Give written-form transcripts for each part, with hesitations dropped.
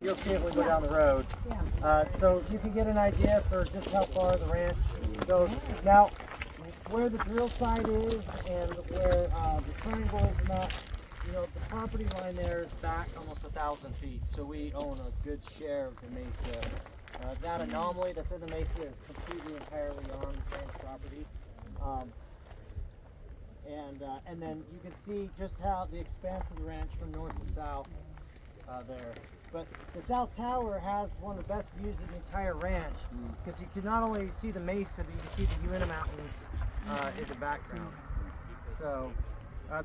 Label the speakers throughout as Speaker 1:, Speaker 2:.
Speaker 1: you'll see it when we go down the road. So you can get an idea for just how far the ranch goes. Now, where the drill site is and where the triangle is not, you know, the property line there is back almost 1,000 feet. So we own a good share of the mesa. That anomaly that's in the mesa is completely entirely on the ranch property. And then you can see just how the expanse of the ranch from north to south there. But the South Tower has one of the best views of the entire ranch because you can not only see the mesa, but you can see the Uinta Mountains in the background. So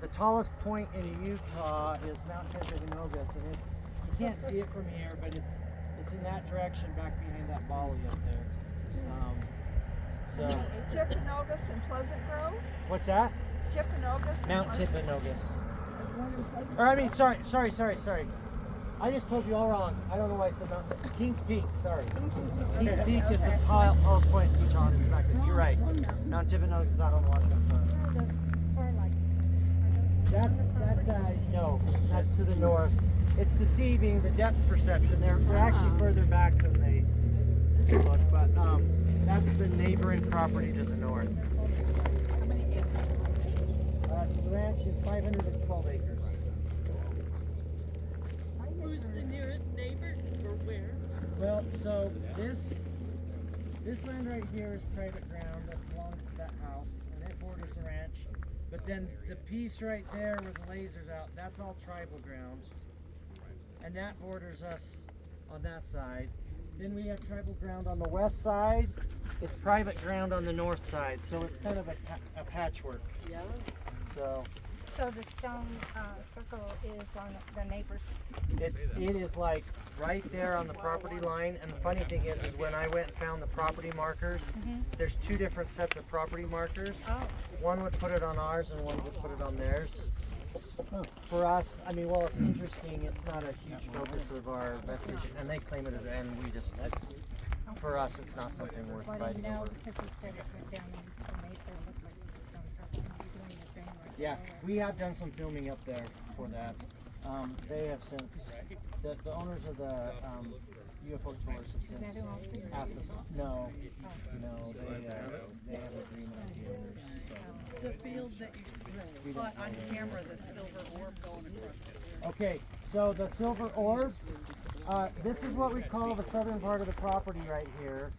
Speaker 1: the tallest point in Utah is Mount Timpanogos, and you can't see it from here, but it's in that direction back behind that volley up there.
Speaker 2: Timpanogos and Pleasant Grove?
Speaker 1: What's that?
Speaker 2: Timpanogos?
Speaker 1: Mount Timpanogos. Or I mean, sorry. I just told you all wrong. I don't know why I said Mount Timpanogos. Kings Peak, sorry. Kings Peak is the tallest point in Utah. It's back there. You're right. Mount Timpanogos is out on the Washington front. That's to the north. It's deceiving, the depth perception. They're actually further back than they look, but that's the neighboring property to the north.
Speaker 2: How many acres?
Speaker 1: So the ranch is 512 acres.
Speaker 3: Who's the nearest neighbor or where?
Speaker 1: Well, so this land right here is private ground that belongs to that house, and it borders the ranch. But then the piece right there where the laser's out, that's all tribal ground. And that borders us on that side. Then we have tribal ground on the west side. It's private ground on the north side, so it's kind of a patchwork.
Speaker 2: Yeah.
Speaker 1: So
Speaker 4: the stone circle is on the neighbor's.
Speaker 1: it is like right there on the property line. And the funny thing is when I went and found the property markers, there's two different sets of property markers.
Speaker 4: Oh.
Speaker 1: One would put it on ours, and one would put it on theirs. For us, I mean, well, it's interesting. It's not a huge focus of our investigation, and they claim it as, and we just, for us, it's not something worth
Speaker 4: Well, I
Speaker 1: fighting
Speaker 4: didn't know
Speaker 1: over.
Speaker 4: because he said it went down the mesa. It looked like the stone circle. You're doing your thing right
Speaker 1: Yeah,
Speaker 4: there.
Speaker 1: we have done some filming up there for that. They have since, the owners of the UFO tours have
Speaker 4: Is that
Speaker 1: since
Speaker 4: who owns it?
Speaker 1: asked us, no, they have an agreement with the owners. So.
Speaker 3: The field that you caught on camera, the silver orb going across it.
Speaker 1: Okay, so the silver orb, this is what we call the southern part of the property right here.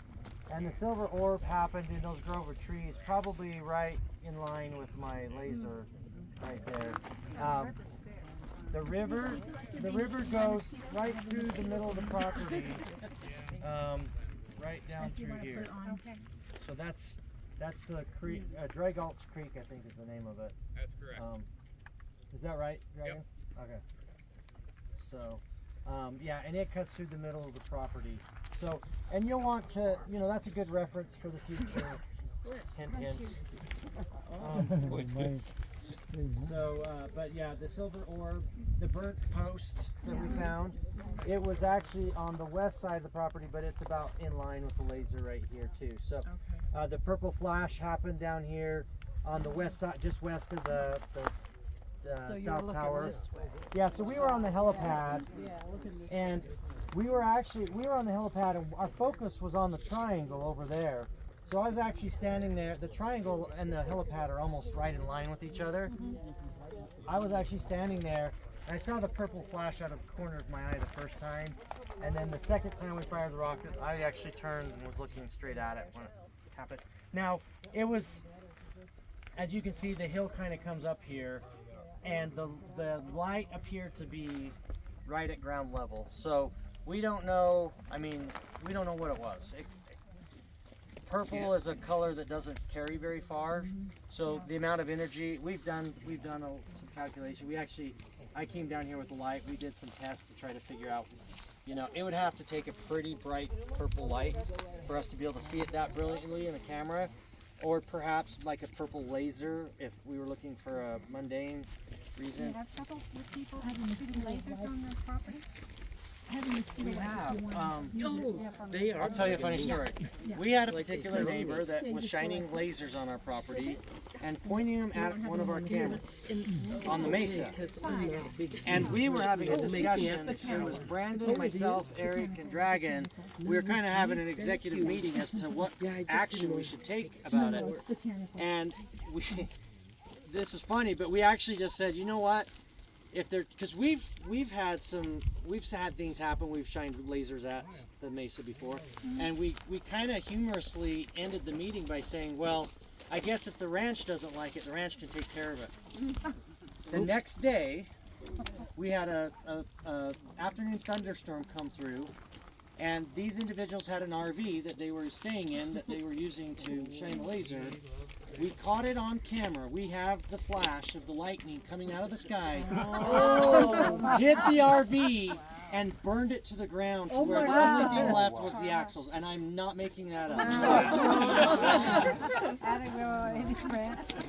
Speaker 1: And the silver orb happened in those grove of trees, probably right in line with my laser right there. The river goes right through the middle of the property, right down through here.
Speaker 4: Okay.
Speaker 1: So that's the creek, Dragalt's Creek, I think is the name of it.
Speaker 5: That's correct.
Speaker 1: Is that right, Dragon? Yep. Okay. So, yeah, and it cuts through the middle of the property. So, and you'll want to, that's a good reference for the future. Hint, hint. So, but yeah, the silver orb, the burnt post that we found, it was actually on the west side of the property, but it's about in line with the laser right here too. So, the purple flash happened down here on the west side, just west of the
Speaker 3: So you're
Speaker 1: South
Speaker 3: looking
Speaker 1: Tower.
Speaker 3: this way.
Speaker 1: Yeah, so we were on the helipad,
Speaker 3: Yeah, look at this.
Speaker 1: and we were on the helipad, and our focus was on the triangle over there. So I was actually standing there. The triangle and the helipad are almost right in line with each other. I was actually standing there, and I saw the purple flash out of the corner of my eye the first time, and then the second time we fired the rocket, I actually turned and was looking straight at it when it happened. Now, it was, as you can see, the hill kind of comes up here, and the light appeared to be right at ground level. So we don't know, we don't know what it was. Purple is a color that doesn't carry very far, so the amount of energy we've done some calculation. I came down here with the light. We did some tests to try to figure out, it would have to take a pretty bright purple light for us to be able to see it that brilliantly in the camera, or perhaps like a purple laser if we were looking for a mundane
Speaker 4: Do you
Speaker 1: reason.
Speaker 4: have trouble with people shooting lasers on their property?
Speaker 1: We have.
Speaker 3: They are.
Speaker 1: I'll tell you a funny story. We had a particular neighbor that was shining lasers on our property, and pointing them at one of our cameras on the mesa. And we were having a discussion. It was Brandon, myself, Eric, and Dragon. We were kind of having an executive meeting as to what action we should take about it. And this is funny, but we actually just said, you know what? If they're, because we've had things happen. We've shined lasers at the mesa before, and we kind of humorously ended the meeting by saying, well, I guess if the ranch doesn't like it, the ranch can take care of it. The next day, we had a afternoon thunderstorm come through, and these individuals had an RV that they were staying in that they were using to shine the laser. We caught it on camera. We have the flash of the lightning coming out of the sky, hit the RV, and burned it to the ground to where the only thing left was the axles. And I'm not making that up.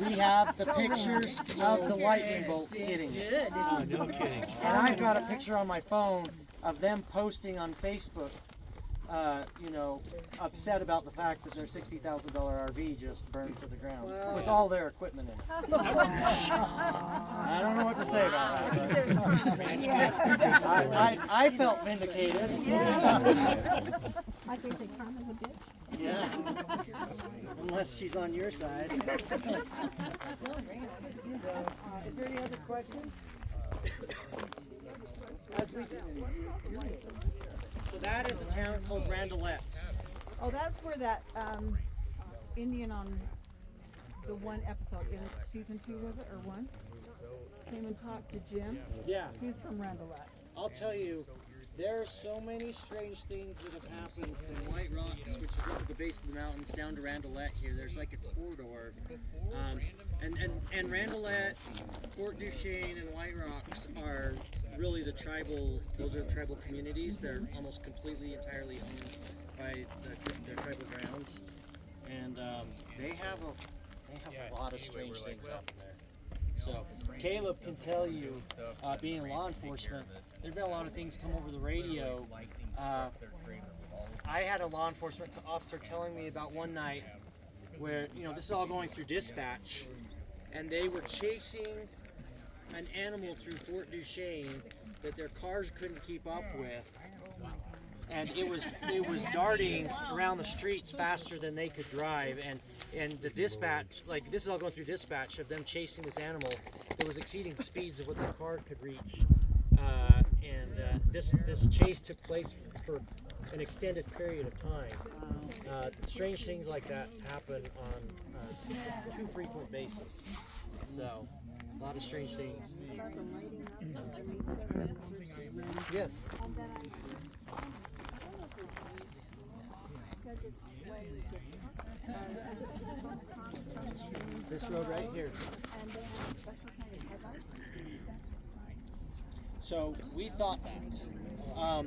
Speaker 1: We have the pictures of the lightning bolt hitting it.
Speaker 5: Oh, no kidding.
Speaker 1: And I've got a picture on my phone of them posting on Facebook, upset about the fact that their $60,000 RV just burned to the ground with all their equipment in it. I don't know what to say about that. I felt vindicated.
Speaker 4: Like they say, karma's a bitch.
Speaker 1: Yeah. Unless she's on your side. Is there any other questions? So that is a town called Randelette.
Speaker 2: Oh, that's where that Indian on the one episode in season 2, was it, or 1? Came and talked to Jim.
Speaker 1: Yeah.
Speaker 2: He's from Randelette.
Speaker 1: I'll tell you, there are so many strange things that have happened from White Rocks, which is up at the base of the mountains, down to Randelette here. There's like a corridor. And Randelette, Fort Duchesne, and White Rocks are really those are tribal communities. They're almost completely, entirely owned by their tribal grounds. And they have a lot of strange things happen there. So Caleb can tell you, being in law enforcement, there's been a lot of things come over the radio. I had a law enforcement officer telling me about one night where, this is all going through dispatch, and they were chasing an animal through Fort Duchesne that their cars couldn't keep up with. And it was darting around the streets faster than they could drive, and the dispatch, this is all going through dispatch of them chasing this animal that was exceeding the speeds of what the car could reach. This chase took place for an extended period of time. Strange things like that happen on a too frequent basis. So, a lot of strange things. Yes. This road right here. So we thought that.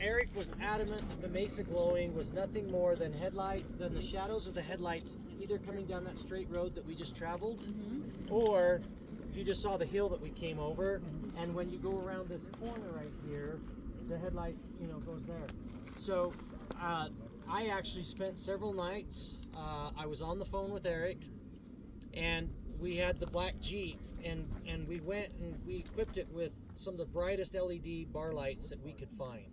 Speaker 1: Eric was adamant the mesa glowing was nothing more than the shadows of the headlights either coming down that straight road that we just traveled, or you just saw the hill that we came over, and when you go around this corner right here, the headlight, goes there. So I actually spent several nights, I was on the phone with Eric, and we had the black Jeep, and we went and we equipped it with some of the brightest LED bar lights that we could find.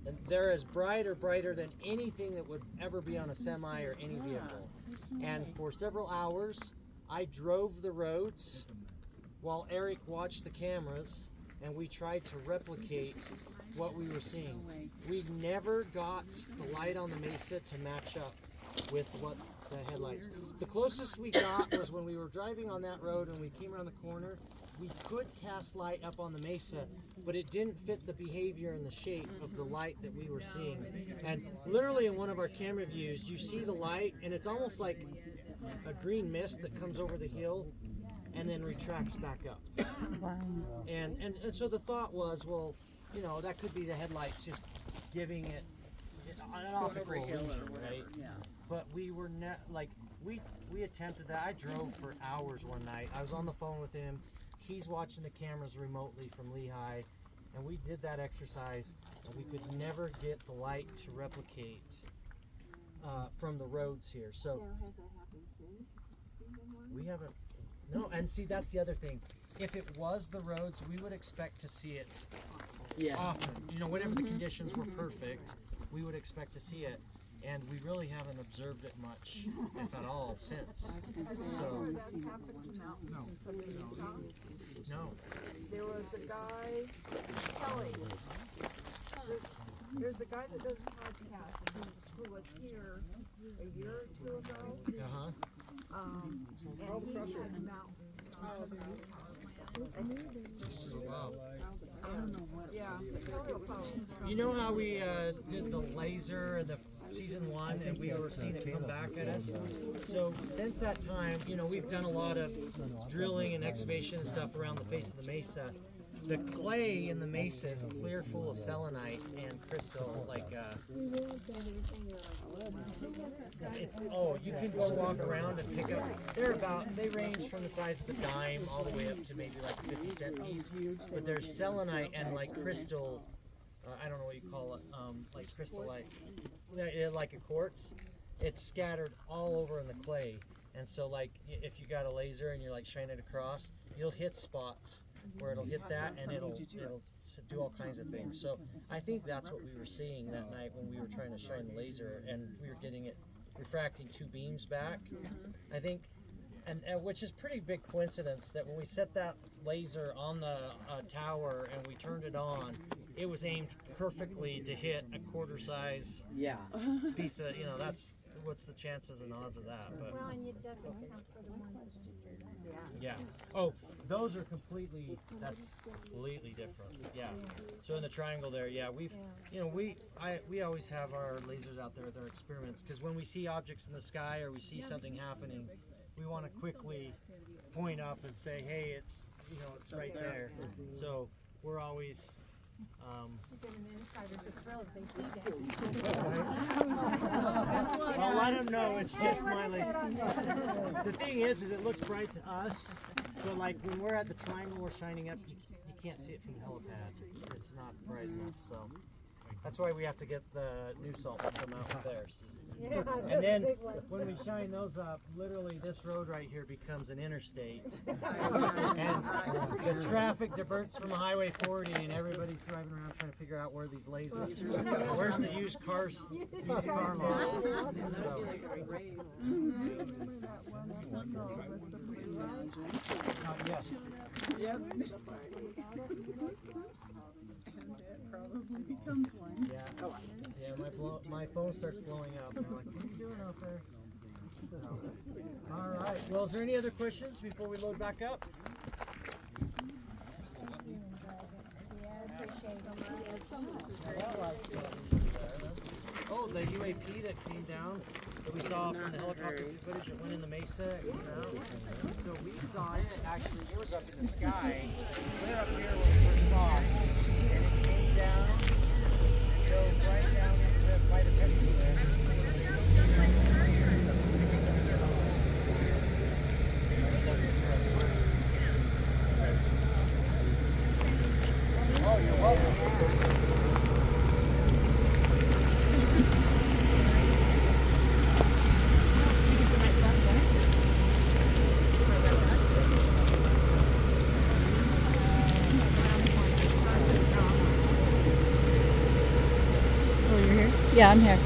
Speaker 1: And they're as brighter than anything that would ever be on a semi or any vehicle. And for several hours, I drove the roads while Eric watched the cameras, and we tried to replicate what we were seeing. We never got the light on the mesa to match up with what the headlights. The closest we got was when we were driving on that road and we came around the corner. We could cast light up on the mesa, but it didn't fit the behavior and the shape of the light that we were seeing. And literally in one of our camera views, you see the light, and it's almost like a green mist that comes over the hill and then retracts back up.
Speaker 6: Wow.
Speaker 1: And so the thought was, well, that could be the headlights just giving it an optical illusion, right?
Speaker 3: Yeah.
Speaker 1: But we were not we attempted that. I drove for hours one night. I was on the phone with him. He's watching the cameras remotely from Lehigh, and we did that exercise, and we could never get the light to replicate from the roads here. So, We haven't. No, and see, that's the other thing. If it was the roads, we would expect to see it often. You know, whenever the conditions were perfect, we would expect to see it. And we really haven't observed it much, if at all, since. So, no.
Speaker 5: There was a guy, Kelly. There's a guy that does podcasts who was here a year or two ago.
Speaker 1: Uh-huh.
Speaker 5: And he had mountains.
Speaker 1: Wow.
Speaker 5: Yeah. Kelly will probably.
Speaker 1: You know how we did the laser and the season 1 and we were seeing it come back at us? So since that time, you know, we've done a lot of drilling and excavation and stuff around the face of the mesa. The clay in the mesa is clear full of selenite and crystal, like you can go walk around and pick up. They range from the size of a dime all the way up to maybe like 50-cent piece. But there's selenite and like crystal. I don't know what you call it, like crystal, like a quartz. It's scattered all over in the clay, and so like if you got a laser and you're like shining it across, you'll hit spots where it'll hit that, and it'll do all kinds of things. So I think that's what we were seeing that night when we were trying to shine the laser, and we were getting it refracting 2 beams back. I think. And which is pretty big coincidence that when we set that laser on the tower and we turned it on, it was aimed perfectly to hit a quarter size piece of, you know, that's what's the chances and odds of that. But
Speaker 4: Well, and you definitely have for the ones that's just
Speaker 1: yeah. Oh, those are completely different. Yeah. So in the triangle there, we've, you know, we always have our lasers out there with our experiments, because when we see objects in the sky or we see something happening, we want to quickly point up and say, hey, it's, you know, it's right there. So we're always well, let them know it's just my laser. The thing is it looks bright to us, but like when we're at the triangle, we're shining up, you can't see it from the helipad. It's not bright enough, so that's why we have to get the new salt to come out with theirs. And then when we shine those up, literally this road right here becomes an interstate. And the traffic diverts from Highway 40 and everybody's driving around trying to figure out where these lasers are. Where's the used car lot? So. Yes.
Speaker 2: Yep. Probably becomes one.
Speaker 1: Yeah. Yeah, my phone starts blowing up. I'm like, what are you doing out there? All right. Well, is there any other questions before we load back up? Oh, the UAP that came down that we saw from the helicopter footage that went in the mesa. You know? So we saw it, actually, it was up in the sky. We're up here when we first saw it. And it came down, drove right down into quite a bit there. Oh, you're welcome.
Speaker 6: Yeah, I'm here.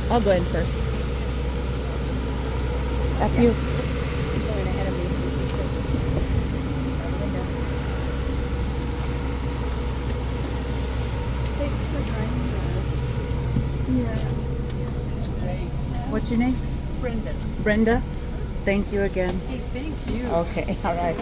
Speaker 6: I'll go in first. After you. Going ahead of me. Thanks for joining us. Yeah. What's your name?
Speaker 3: Brenda.
Speaker 6: Brenda? Thank you again.
Speaker 3: Hey, thank you.
Speaker 6: Okay, all right.